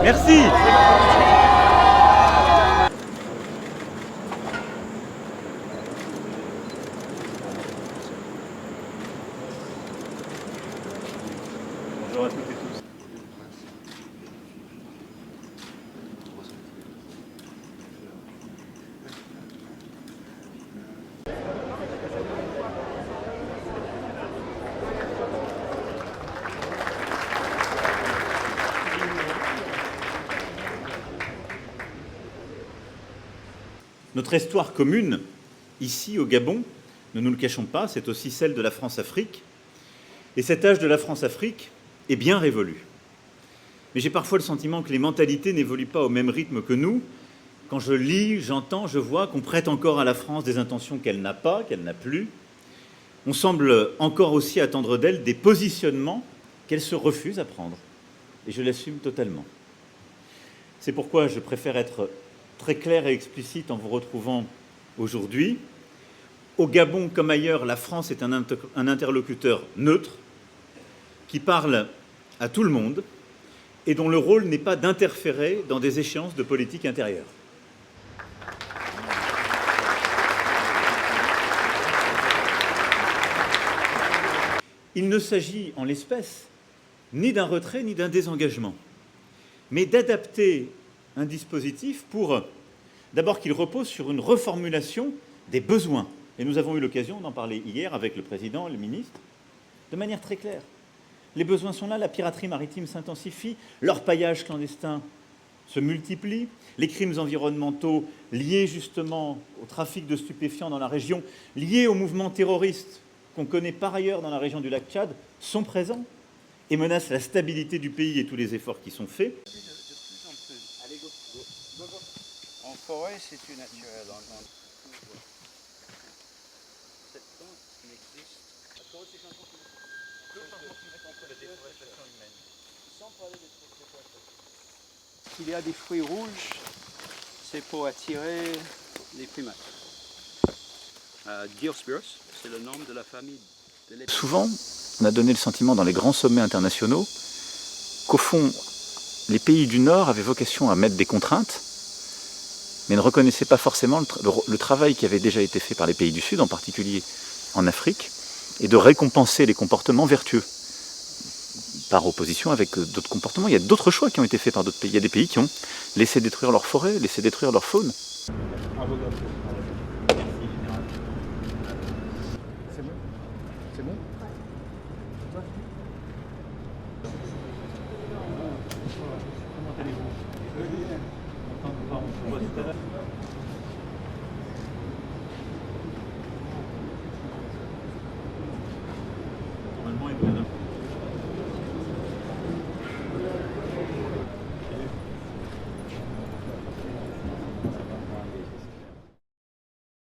Merci. Bonjour à toutes et tous. Notre histoire commune, ici au Gabon, ne nous le cachons pas, c'est aussi celle de la France-Afrique. Et cet âge de la France-Afrique est bien révolu. Mais j'ai parfois le sentiment que les mentalités n'évoluent pas au même rythme que nous. Quand je lis, j'entends, je vois qu'on prête encore à la France des intentions qu'elle n'a pas, qu'elle n'a plus. On semble encore aussi attendre d'elle des positionnements qu'elle se refuse à prendre. Et je l'assume totalement. C'est pourquoi je préfère être très clair et explicite en vous retrouvant aujourd'hui. Au Gabon comme ailleurs, la France est un interlocuteur neutre qui parle à tout le monde et dont le rôle n'est pas d'interférer dans des échéances de politique intérieure. Il ne s'agit en l'espèce ni d'un retrait ni d'un désengagement, mais d'adapter un dispositif pour, d'abord, qu'il repose sur une reformulation des besoins. Et nous avons eu l'occasion d'en parler hier avec le président, le ministre, de manière très claire. Les besoins sont là, la piraterie maritime s'intensifie, l'orpaillage clandestin se multiplie, les crimes environnementaux liés justement au trafic de stupéfiants dans la région, liés aux mouvements terroristes qu'on connaît par ailleurs dans la région du lac Tchad, sont présents et menacent la stabilité du pays et tous les efforts qui sont faits. Allez, go. En forêt, c'est tout naturel. Cette plante qui existe. Sans parler de déforestation. S'il y a des fruits rouges, c'est pour attirer les primates. Diospyros, c'est le nom de la famille de l'épée. Souvent, on a donné le sentiment dans les grands sommets internationaux qu'au fond, les pays du Nord avaient vocation à mettre des contraintes, mais ne reconnaissaient pas forcément le travail qui avait déjà été fait par les pays du Sud, en particulier en Afrique, et de récompenser les comportements vertueux, par opposition avec d'autres comportements. Il y a d'autres choix qui ont été faits par d'autres pays. Il y a des pays qui ont laissé détruire leurs forêts, laissé détruire leur faune. C'est bon? C'est bon? Comment allez-vous?